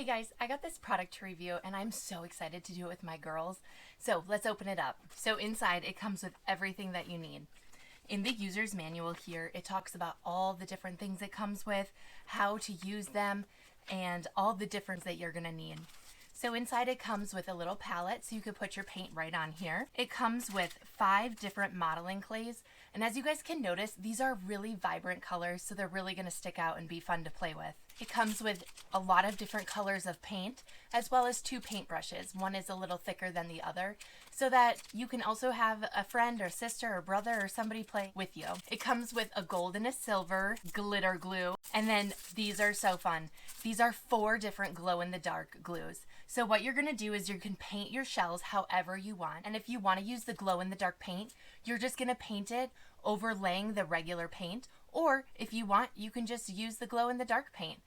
Hey guys, I got this product to review and I'm so excited to do it with my girls. So let's open it up. So inside it comes with everything that you need. In the user's manual here, it talks about all the different things it comes with, how to use them, and all the difference that you're gonna need. So inside it comes with a little palette so you can put your paint right on here. It comes with 5 different modeling clays, and as you guys can notice, these are really vibrant colors, so they're really gonna stick out and be fun to play with. It comes with a lot of different colors of paint, as well as 2 paint brushes. One is a little thicker than the other, so that you can also have a friend or sister or brother or somebody play with you. It comes with a gold and a silver glitter glue, and then these are so fun. These are 4 different glow-in-the-dark glues. So what you're gonna do is you can paint your shells however you want, and if you wanna use the glow-in-the-dark paint, you're just gonna paint it overlaying the regular paint, or if you want, you can just use the glow-in-the-dark paint.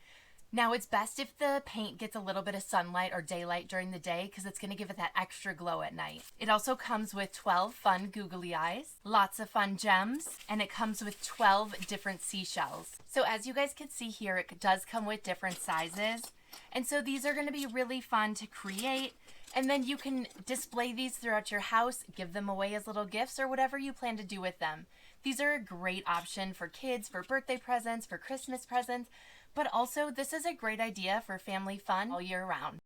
Now it's best if the paint gets a little bit of sunlight or daylight during the day because it's going to give it that extra glow at night. It also comes with 12 fun googly eyes, lots of fun gems, and it comes with 12 different seashells. So as you guys can see here, it does come with different sizes. And so these are going to be really fun to create. And then you can display these throughout your house, give them away as little gifts or whatever you plan to do with them. These are a great option for kids, for birthday presents, for Christmas presents, but also this is a great idea for family fun all year round.